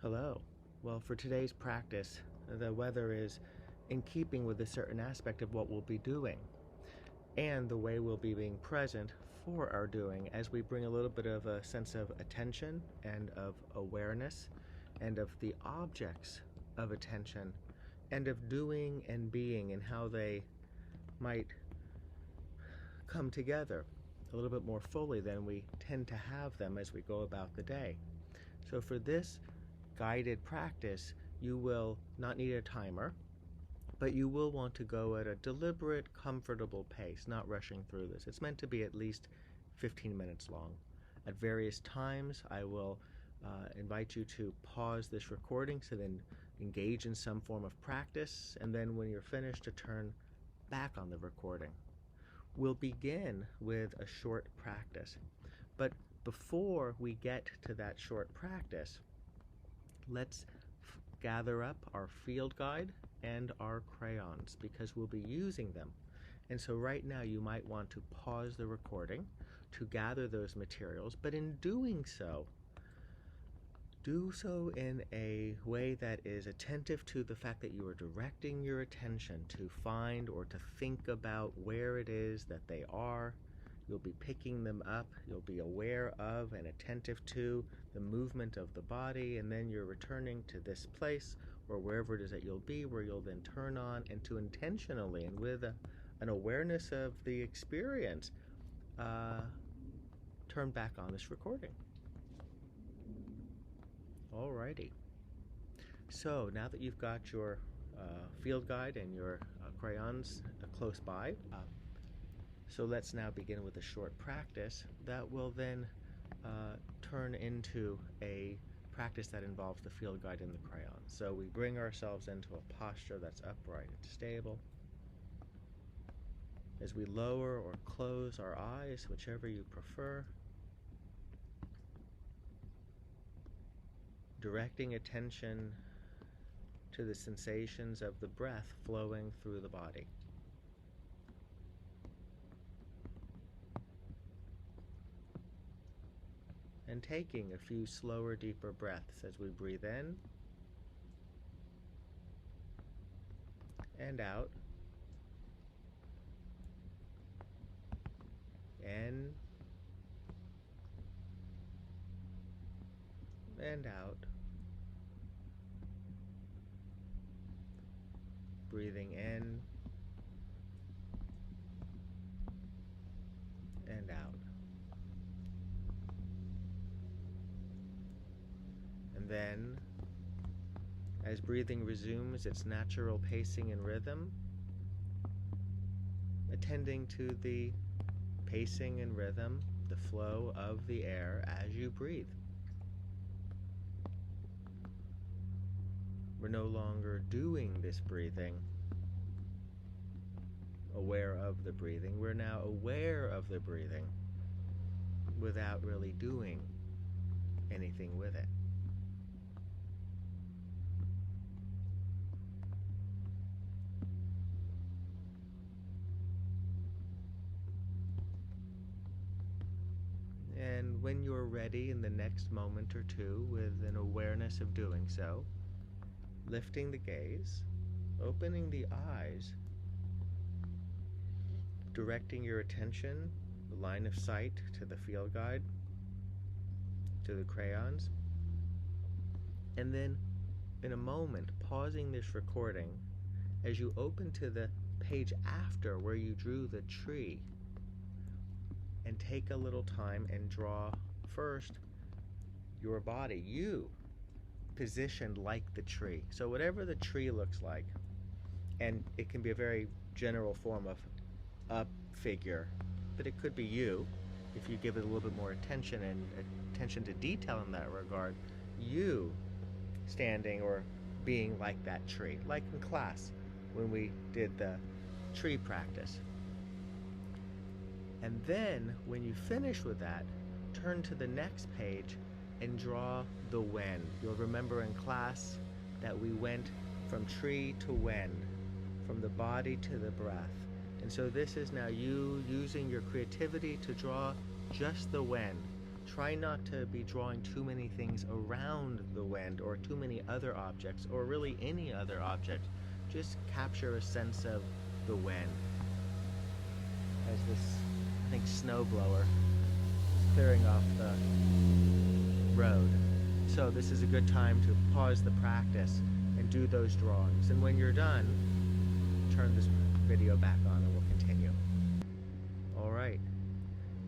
Hello. Well, for today's practice, the weather is in keeping with a certain aspect of what we'll be doing and the way we'll be being present for our doing as we bring a little bit of a sense of attention and of awareness and of the objects of attention and of doing and being and how they might come together a little bit more fully than we tend to have them as we go about the day. So for this guided practice, you will not need a timer, but you will want to go at a deliberate, comfortable pace, not rushing through this. It's meant to be at least 15 minutes long. At various times, I will invite you to pause this recording, so then engage in some form of practice, and then when you're finished, to turn back on the recording. We'll begin with a short practice, but before we get to that short practice, let's gather up our field guide and our crayons because we'll be using them. And so right now you might want to pause the recording to gather those materials, but in doing so, do so in a way that is attentive to the fact that you are directing your attention to find or to think about where it is that they are. You'll be picking them up, you'll be aware of and attentive to the movement of the body, and then you're returning to this place or wherever it is that you'll be, where you'll then turn on and to intentionally and with an awareness of the experience, turn back on this recording. Alrighty. So now that you've got your field guide and your crayons close by, so let's now begin with a short practice that will then turn into a practice that involves the field guide and the crayon. So we bring ourselves into a posture that's upright and stable. As we lower or close our eyes, whichever you prefer, directing attention to the sensations of the breath flowing through the body. And taking a few slower, deeper breaths as we breathe in and out, in and out, breathing in and out. And then, as breathing resumes its natural pacing and rhythm, attending to the pacing and rhythm, the flow of the air as you breathe. We're no longer doing this breathing, aware of the breathing. We're now aware of the breathing without really doing anything with it. And when you're ready in the next moment or two with an awareness of doing so, lifting the gaze, opening the eyes, directing your attention, the line of sight to the field guide, to the crayons, and then in a moment pausing this recording as you open to the page after where you drew the tree, and take a little time and draw first your body, you positioned like the tree. So whatever the tree looks like, and it can be a very general form of a figure, but it could be you if you give it a little bit more attention and attention to detail in that regard, you standing or being like that tree, like in class when we did the tree practice. And then, when you finish with that, turn to the next page and draw the wind. You'll remember in class that we went from tree to wind, from the body to the breath. And so this is now you using your creativity to draw just the wind, Try not to be drawing too many things around the wind or too many other objects or really any other object. Just capture a sense of the wind. As this, I think, snowblower is clearing off the road. So this is a good time to pause the practice and do those drawings. And when you're done, turn this video back on and we'll continue. All right.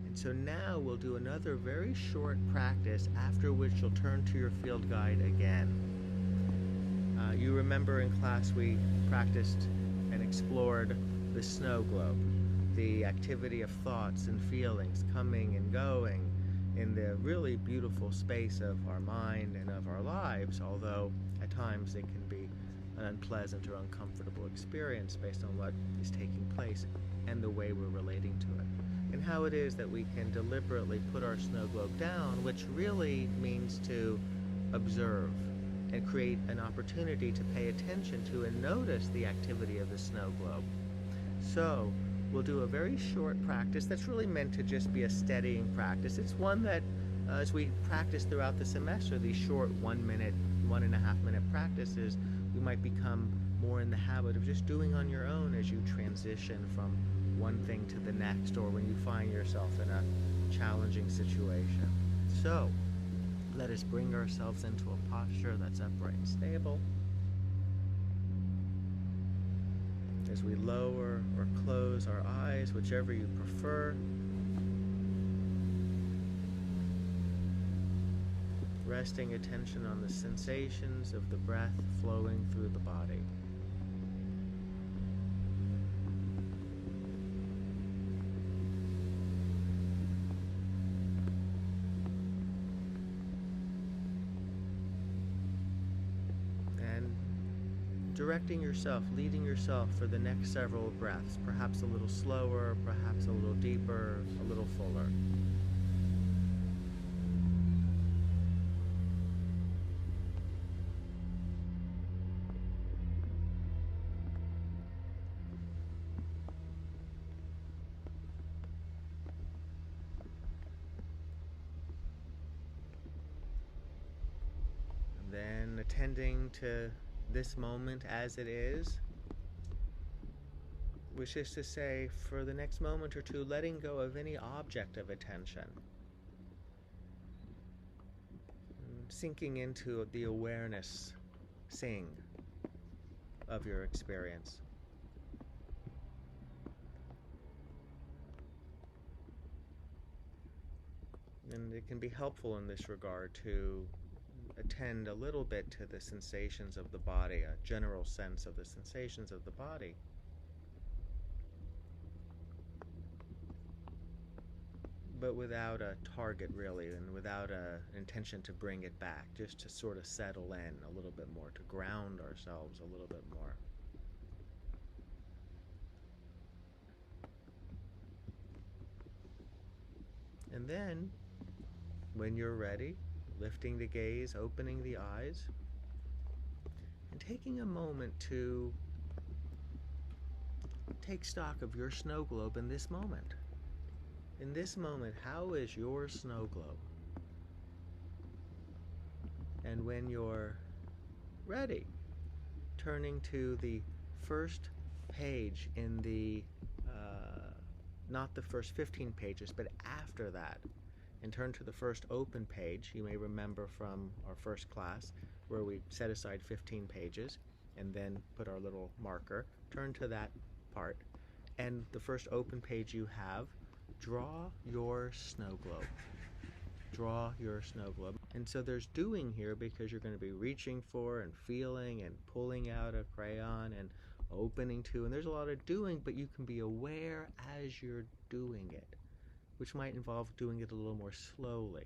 And so now we'll do another very short practice, after which you'll turn to your field guide again. You remember in class we practiced and explored the snow globe, the activity of thoughts and feelings coming and going in the really beautiful space of our mind and of our lives, although at times it can be an unpleasant or uncomfortable experience based on what is taking place and the way we're relating to it. And how it is that we can deliberately put our snow globe down, which really means to observe and create an opportunity to pay attention to and notice the activity of the snow globe. So we'll do a very short practice that's really meant to just be a steadying practice. It's one that, as we practice throughout the semester, these short 1 minute, 1.5 minute practices, you might become more in the habit of just doing on your own as you transition from one thing to the next, or when you find yourself in a challenging situation. So let us bring ourselves into a posture that's upright and stable. As we lower or close our eyes, whichever you prefer, resting attention on the sensations of the breath flowing through the body. Directing yourself, leading yourself for the next several breaths, perhaps a little slower, perhaps a little deeper, a little fuller. And then attending to this moment as it is, which is to say, for the next moment or two, letting go of any object of attention, sinking into the awareness of your experience. And it can be helpful in this regard to attend a little bit to the sensations of the body, a general sense of the sensations of the body. But without a target, really, and without an intention to bring it back, just to sort of settle in a little bit more, to ground ourselves a little bit more. And then, when you're ready, lifting the gaze, opening the eyes, and taking a moment to take stock of your snow globe in this moment. In this moment, how is your snow globe? And when you're ready, turning to the first page in the, not the first 15 pages, but after that, and turn to the first open page. You may remember from our first class where we set aside 15 pages and then put our little marker. Turn to that part, and the first open page you have, draw your snow globe. Draw your snow globe. And so there's doing here because you're going to be reaching for and feeling and pulling out a crayon and opening to, and there's a lot of doing, but you can be aware as you're doing it, which might involve doing it a little more slowly.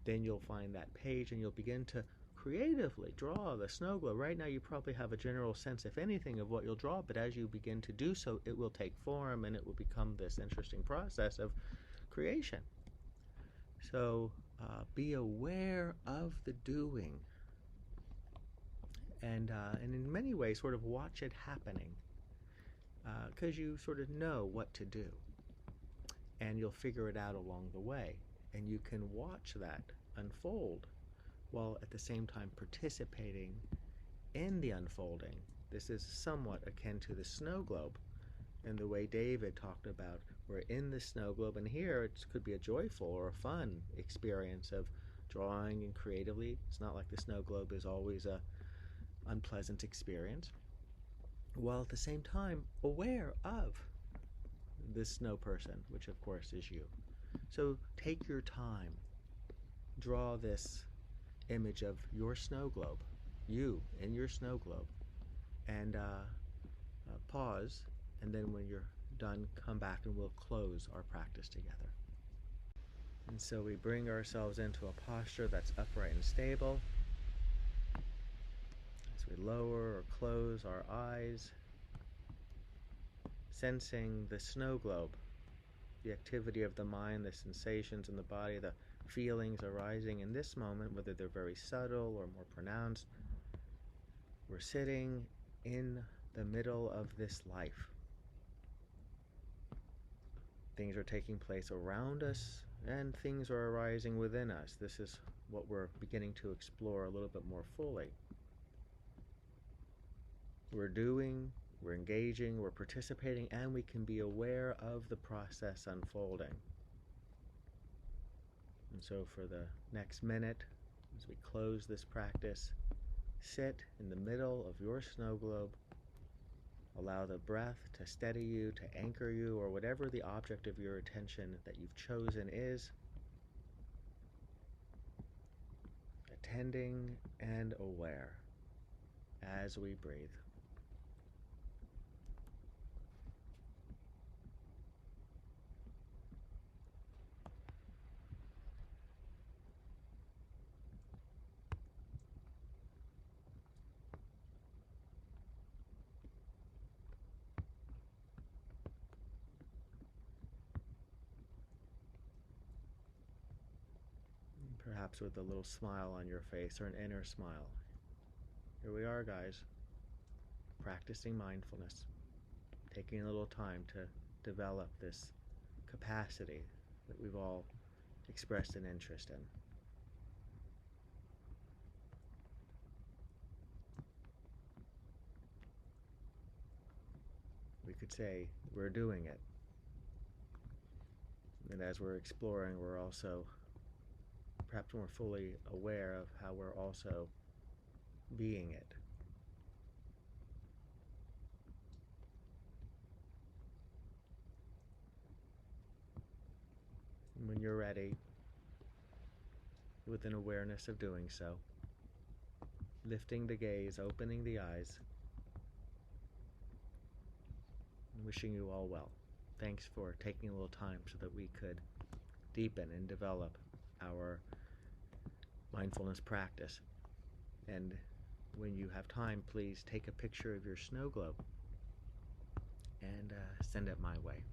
Then you'll find that page and you'll begin to creatively draw the snow globe. Right now you probably have a general sense, if anything, of what you'll draw, but as you begin to do so, it will take form and it will become this interesting process of creation. So be aware of the doing, and in many ways sort of watch it happening, because you sort of know what to do, and you'll figure it out along the way. And you can watch that unfold while at the same time participating in the unfolding. This is somewhat akin to the snow globe and the way David talked about we're in the snow globe, and here it could be a joyful or a fun experience of drawing and creatively. It's not like the snow globe is always a unpleasant experience, while at the same time aware of this snow person, which of course is you. So take your time, draw this image of your snow globe, you in your snow globe, and pause, and then when you're done, come back and we'll close our practice together. And so we bring ourselves into a posture that's upright and stable. As we lower or close our eyes, sensing the snow globe, the activity of the mind, the sensations in the body, the feelings arising in this moment, whether they're very subtle or more pronounced. We're sitting in the middle of this life. Things are taking place around us, and things are arising within us. This is what we're beginning to explore a little bit more fully. We're doing, we're engaging, we're participating, and we can be aware of the process unfolding. And so for the next minute, as we close this practice, sit in the middle of your snow globe. Allow the breath to steady you, to anchor you, or whatever the object of your attention that you've chosen is. Attending and aware as we breathe. Perhaps with a little smile on your face or an inner smile. Here we are, guys, practicing mindfulness, taking a little time to develop this capacity that we've all expressed an interest in. We could say we're doing it. And as we're exploring, we're also perhaps more fully aware of how we're also being it. And when you're ready, with an awareness of doing so, lifting the gaze, opening the eyes, and wishing you all well. Thanks for taking a little time so that we could deepen and develop our mindfulness practice. And when you have time, please take a picture of your snow globe and send it my way.